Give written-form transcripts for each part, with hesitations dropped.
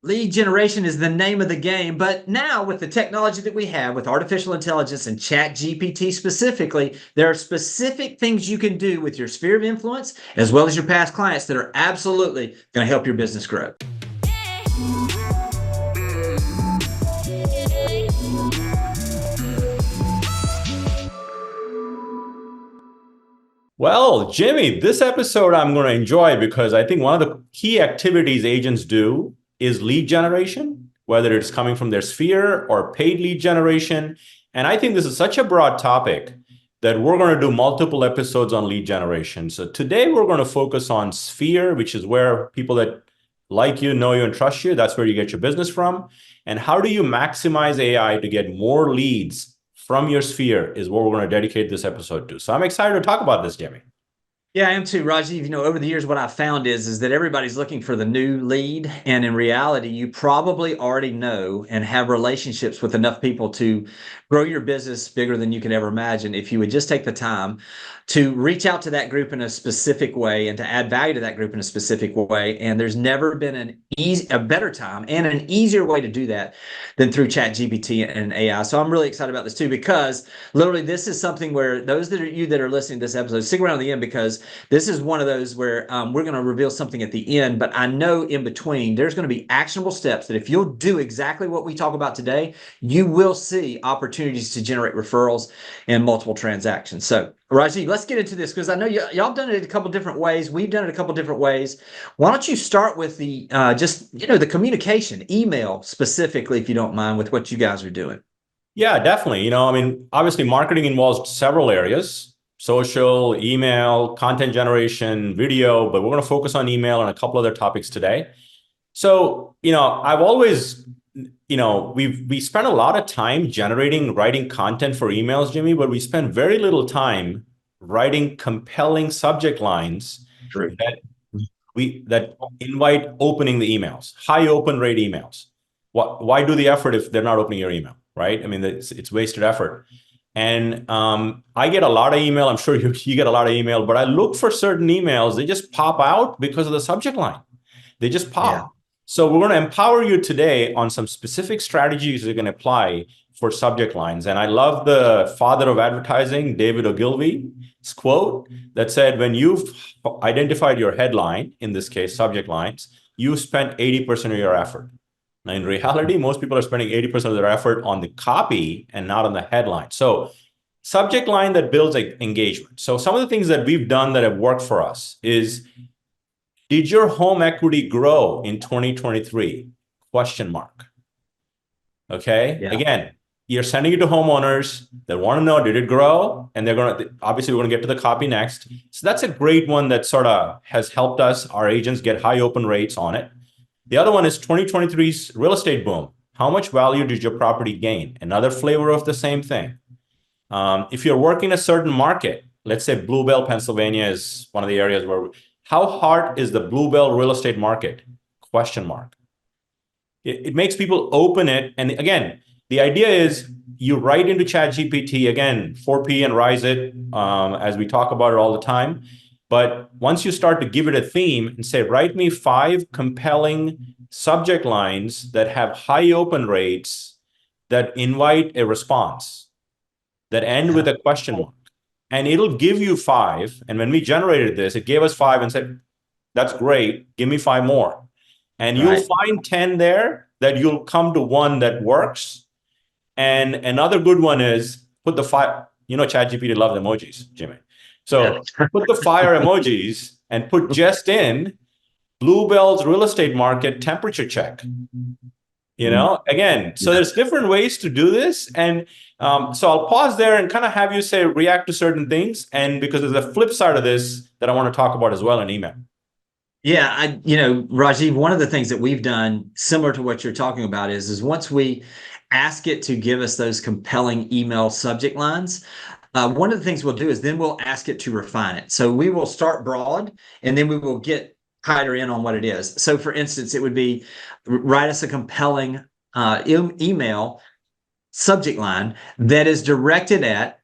Lead generation is the name of the game, but now with the technology that we have with artificial intelligence and chat GPT specifically, there are specific things you can do with your sphere of influence as well as your past clients that are absolutely going to help your business grow. Well, Jimmy, this episode I'm going to enjoy because I think one of the key activities agents do is lead generation, whether it's coming from their sphere or paid lead generation. And I think this is such a broad topic that we're going to do multiple episodes on lead generation. So today we're going to focus on sphere, which is where people that like you, know you, and trust you, that's where you get your business from. And how do you maximize AI to get more leads from your sphere is what we're going to dedicate this episode to. So I'm excited to talk about this, Jimmy. Yeah, I am too, Rajiv. Over the years, what I've found is that everybody's looking for the new lead. And in reality, you probably already know and have relationships with enough people to grow your business bigger than you can ever imagine if you would just take the time to reach out to that group in a specific way and to add value to that group in a specific way. And there's never been a better time and an easier way to do that than through ChatGPT and AI. So I'm really excited about this too, because literally this is something where those that are listening to this episode, stick around to the end, because this is one of those where we're going to reveal something at the end, but I know in between there's going to be actionable steps that if you'll do exactly what we talk about today, you will see opportunities to generate referrals and multiple transactions. So Rajiv, let's get into this because I know y'all done it a couple different ways. We've done it a couple different ways. Why don't you start with the the communication, email specifically, if you don't mind, with what you guys are doing? Yeah, definitely. Obviously marketing involves several areas: social, email, content generation, video, but we're going to focus on email and a couple other topics today. So, I've always, we spend a lot of time writing content for emails, Jimmy, but we spend very little time writing compelling subject lines True. that invite opening the emails, high open rate emails. Why do the effort if they're not opening your email, right? I mean, it's wasted effort. And I get a lot of email. I'm sure you get a lot of email, but I look for certain emails. They just pop out because of the subject line. They just pop. Yeah. So we're going to empower you today on some specific strategies you can apply for subject lines. And I love the father of advertising, David Ogilvy's quote that said, when you've identified your headline, in this case, subject lines, you've spent 80% of your effort. Now, in reality, most people are spending 80% of their effort on the copy and not on the headline. So subject line that builds engagement. So some of the things that we've done that have worked for us is, did your home equity grow in 2023? Question mark. Okay. Yeah. Again, you're sending it to homeowners that want to know, did it grow? And obviously we're going to get to the copy next. So that's a great one that sort of has helped us, our agents, get high open rates on it. The other one is 2023's real estate boom. How much value did your property gain? Another flavor of the same thing. If you're working a certain market, let's say Bluebell, Pennsylvania is one of the areas where, how hard is the Bluebell real estate market? Question mark. It makes people open it. And again, the idea is you write into ChatGPT, again, 4P and rise it, as we talk about it all the time. But once you start to give it a theme and say, write me 5 compelling subject lines that have high open rates, that invite a response, that end with a question mark, and it'll give you 5. And when we generated this, it gave us 5 and said, that's great, give me 5 more. And you'll find 10 there that you'll come to one that works. And another good one is put the 5, ChatGPT loves emojis, Jimmy. So put the fire emojis and put just in Bluebell's real estate market temperature check. Again, so there's different ways to do this. And so I'll pause there and kind of have you react to certain things. And because there's a flip side of this that I want to talk about as well in email. Yeah, Rajiv, one of the things that we've done similar to what you're talking about is once we ask it to give us those compelling email subject lines, one of the things we'll do is then we'll ask it to refine it. So we will start broad and then we will get tighter in on what it is. So for instance, it would be, write us a compelling email subject line that is directed at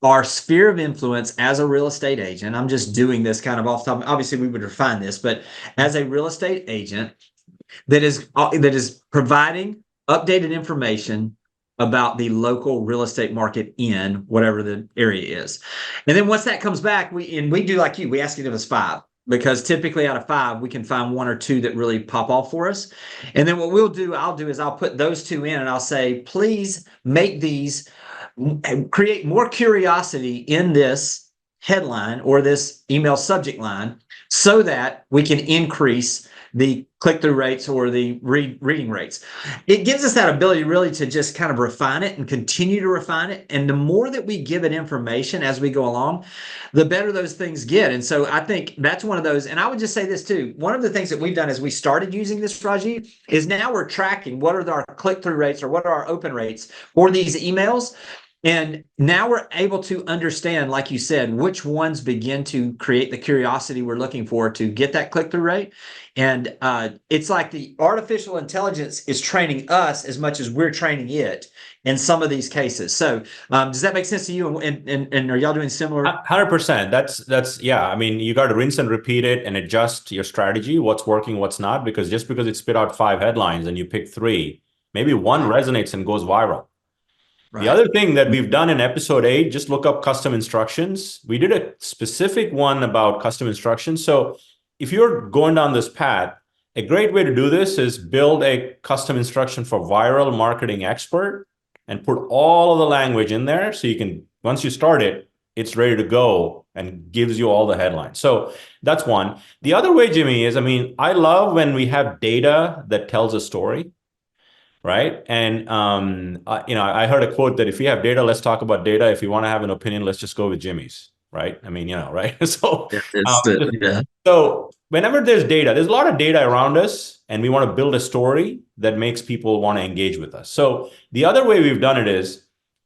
our sphere of influence as a real estate agent. I'm just doing this kind of off the top. Obviously, we would refine this, but as a real estate agent, that is providing updated information about the local real estate market in whatever the area is. And then once that comes back, we do like you, we ask you to give us 5, because typically out of 5, we can find 1 or 2 that really pop off for us. And then what I'll do is I'll put those 2 in and I'll say, please make these, create more curiosity in this headline or this email subject line so that we can increase the click-through rates or the reading rates. It gives us that ability really to just kind of refine it and continue to refine it. And the more that we give it information as we go along, the better those things get. And so I think that's one of those. And I would just say this too. One of the things that we've done as we started using this, Rajiv, is now we're tracking what are our click-through rates or what are our open rates for these emails. And now we're able to understand, like you said, which ones begin to create the curiosity we're looking for to get that click-through rate. And it's like the artificial intelligence is training us as much as we're training it in some of these cases. So does that make sense to you? And are y'all doing similar? 100%. That's yeah. I mean, you got to rinse and repeat it and adjust your strategy, what's working, what's not, because just because it spit out 5 headlines and you pick 3, maybe 1 resonates and goes viral. The other thing that we've done in episode 8, just look up custom instructions. We did a specific one about custom instructions. So if you're going down this path, a great way to do this is build a custom instruction for viral marketing expert and put all of the language in there. So you can, once you start it, it's ready to go and gives you all the headlines. So that's one. The other way, Jimmy, is, I mean, I love when we have data that tells a story. Right. And, I heard a quote that if you have data, let's talk about data. If you want to have an opinion, let's just go with Jimmy's. Right. I mean, right. So, so whenever there's data, there's a lot of data around us and we want to build a story that makes people want to engage with us. So the other way we've done it is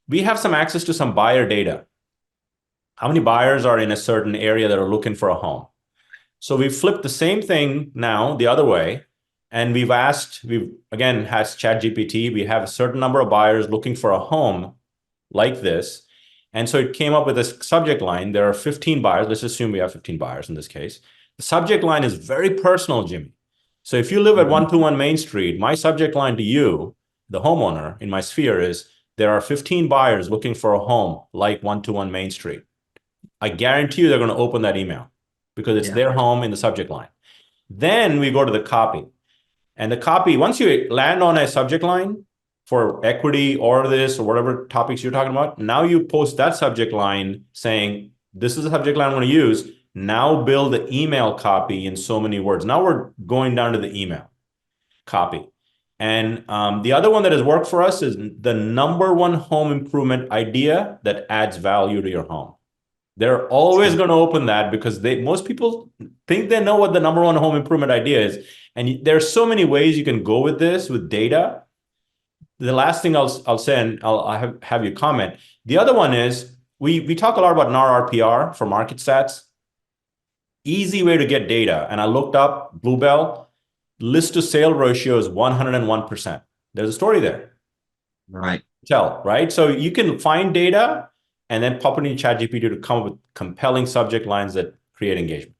we have some access to some buyer data. How many buyers are in a certain area that are looking for a home? So we've flipped the same thing now the other way. And we've again, has ChatGPT, we have a certain number of buyers looking for a home like this. And so it came up with a subject line. There are 15 buyers. Let's assume we have 15 buyers in this case. The subject line is very personal, Jimmy. So if you live at 121 Main Street, my subject line to you, the homeowner in my sphere, is there are 15 buyers looking for a home like 121 Main Street. I guarantee you they're going to open that email because it's their home in the subject line. Then we go to the copy. And the copy, once you land on a subject line for equity or this or whatever topics you're talking about, now you post that subject line saying, this is the subject line I'm going to use. Now build the email copy in so many words. Now we're going down to the email copy. And the other one that has worked for us is the #1 home improvement idea that adds value to your home. They're always going to open that because most people think they know what the #1 home improvement idea is. And there's so many ways you can go with this, with data. The last thing I'll say, and I'll have you comment. The other one is we talk a lot about NAR RPR for market stats. Easy way to get data. And I looked up Bluebell, list to sale ratio is 101%. There's a story there. Right. Right? So you can find data and then pop it in ChatGPT to come up with compelling subject lines that create engagement.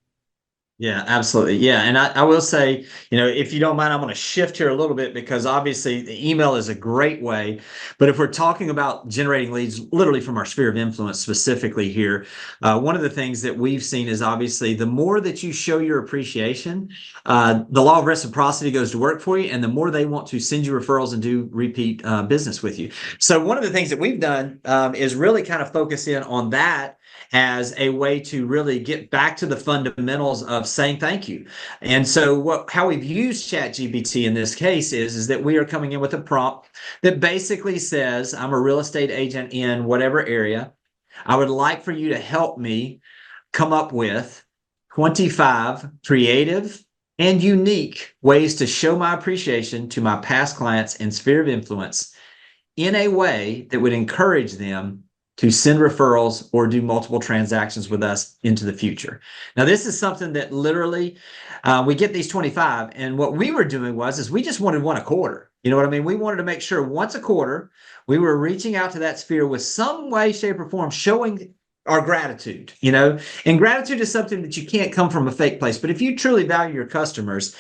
Yeah, absolutely. Yeah. And I will say, if you don't mind, I'm going to shift here a little bit because obviously the email is a great way. But if we're talking about generating leads literally from our sphere of influence specifically here, one of the things that we've seen is obviously the more that you show your appreciation, the law of reciprocity goes to work for you, and the more they want to send you referrals and do repeat business with you. So one of the things that we've done is really kind of focus in on that as a way to really get back to the fundamentals of saying thank you. And so how we've used ChatGPT in this case is that we are coming in with a prompt that basically says, I'm a real estate agent in whatever area. I would like for you to help me come up with 25 creative and unique ways to show my appreciation to my past clients and sphere of influence in a way that would encourage them to send referrals or do multiple transactions with us into the future. Now, this is something that literally we get these 25. And what we were doing is we just wanted 1 a quarter. You know what I mean? We wanted to make sure once a quarter, we were reaching out to that sphere with some way, shape, or form, showing our gratitude, and gratitude is something that you can't come from a fake place. But if you truly value your customers,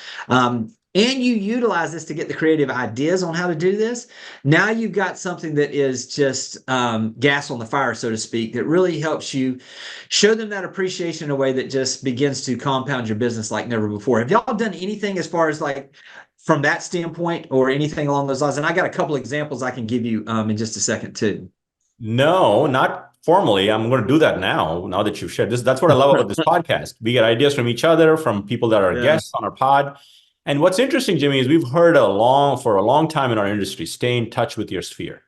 and you utilize this to get the creative ideas on how to do this, now you've got something that is just gas on the fire, so to speak, that really helps you show them that appreciation in a way that just begins to compound your business like never before. Have y'all done anything as far as like from that standpoint or anything along those lines? And I got a couple examples I can give you in just a second too. No, not formally. I'm going to do that now that you've shared this. That's what I love about this podcast. We get ideas from each other, from people that are Yeah. guests on our pod. And what's interesting, Jimmy, is we've heard for a long time in our industry, stay in touch with your sphere.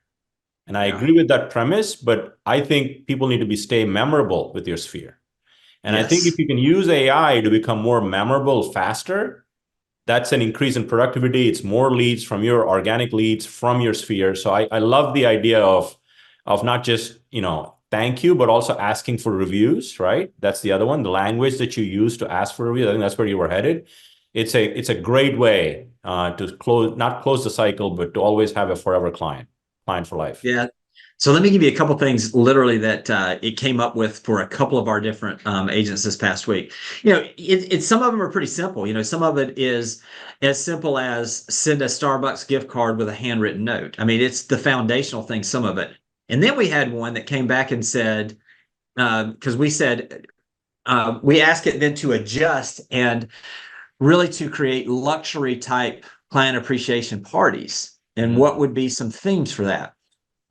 And I agree with that premise, but I think people need to stay memorable with your sphere. And I think if you can use AI to become more memorable faster, that's an increase in productivity. It's more leads from your organic leads from your sphere. So I love the idea of not just, thank you, but also asking for reviews, right? That's the other one, the language that you use to ask for reviews. I think that's where you were headed. It's a great way to not close the cycle, but to always have a forever client for life. Yeah. So let me give you a couple things literally that it came up with for a couple of our different agents this past week. Some of them are pretty simple. Some of it is as simple as send a Starbucks gift card with a handwritten note. I mean, it's the foundational thing, some of it. And then we had one that came back and said, because we said, we ask it then to adjust and really to create luxury type client appreciation parties. And what would be some themes for that?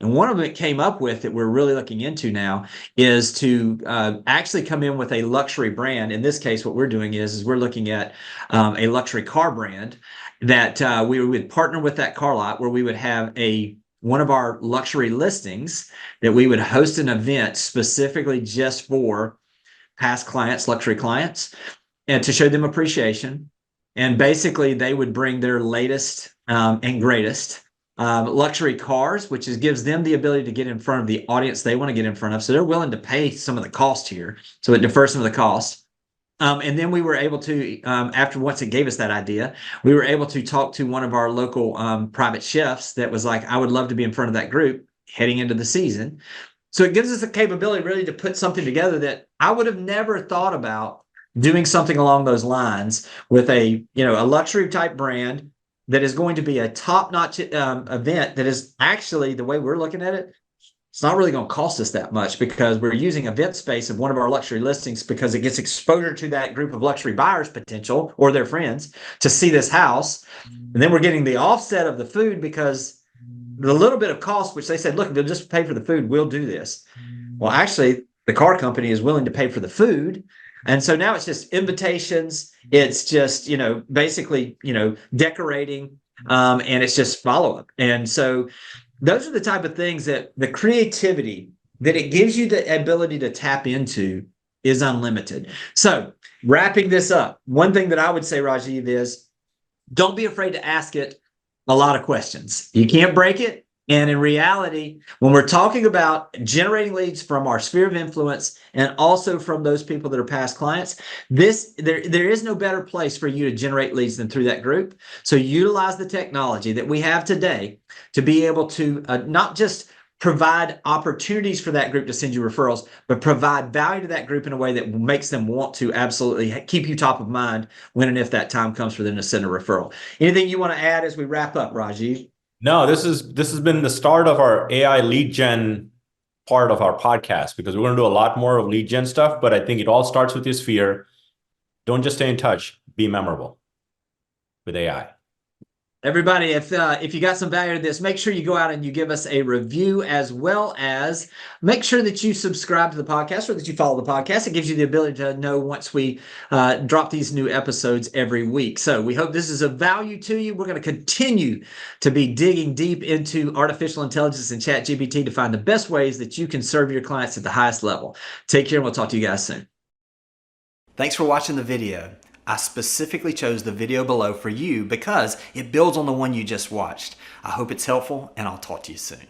And one of them it came up with that we're really looking into now is to actually come in with a luxury brand. In this case, what we're doing is we're looking at a luxury car brand that we would partner with that car lot where we would have one of our luxury listings that we would host an event specifically just for past clients, luxury clients, and to show them appreciation. And basically, they would bring their latest and greatest luxury cars, which gives them the ability to get in front of the audience they want to get in front of. So they're willing to pay some of the cost here. So it defers some of the cost. And then we were able to, once it gave us that idea, we were able to talk to one of our local private chefs that was like, I would love to be in front of that group heading into the season. So it gives us the capability really to put something together that I would have never thought about doing something along those lines with a luxury type brand that is going to be a top-notch event that is actually, the way we're looking at it, it's not really going to cost us that much because we're using event space of one of our luxury listings because it gets exposure to that group of luxury buyers potential or their friends to see this house. And then we're getting the offset of the food because the little bit of cost, which they said, look, if you'll just pay for the food, we'll do this. Well, actually, the car company is willing to pay for the food. And so now it's just invitations. It's just, basically, decorating, and it's just follow-up. And so those are the type of things that the creativity that it gives you the ability to tap into is unlimited. So wrapping this up, one thing that I would say, Rajiv, is don't be afraid to ask it a lot of questions. You can't break it. And in reality, when we're talking about generating leads from our sphere of influence and also from those people that are past clients, there is no better place for you to generate leads than through that group. So utilize the technology that we have today to be able to not just provide opportunities for that group to send you referrals, but provide value to that group in a way that makes them want to absolutely keep you top of mind when and if that time comes for them to send a referral. Anything you want to add as we wrap up, Rajiv? No, this has been the start of our AI lead gen part of our podcast because we're going to do a lot more of lead gen stuff, but I think it all starts with your sphere. Don't just stay in touch, be memorable with AI. Everybody, if you got some value to this, make sure you go out and you give us a review, as well as make sure that you subscribe to the podcast or that you follow the podcast. It gives you the ability to know once we drop these new episodes every week. So we hope this is of value to you. We're going to continue to be digging deep into artificial intelligence and ChatGPT to find the best ways that you can serve your clients at the highest level. Take care, and we'll talk to you guys soon. Thanks for watching the video. I specifically chose the video below for you because it builds on the one you just watched. I hope it's helpful, and I'll talk to you soon.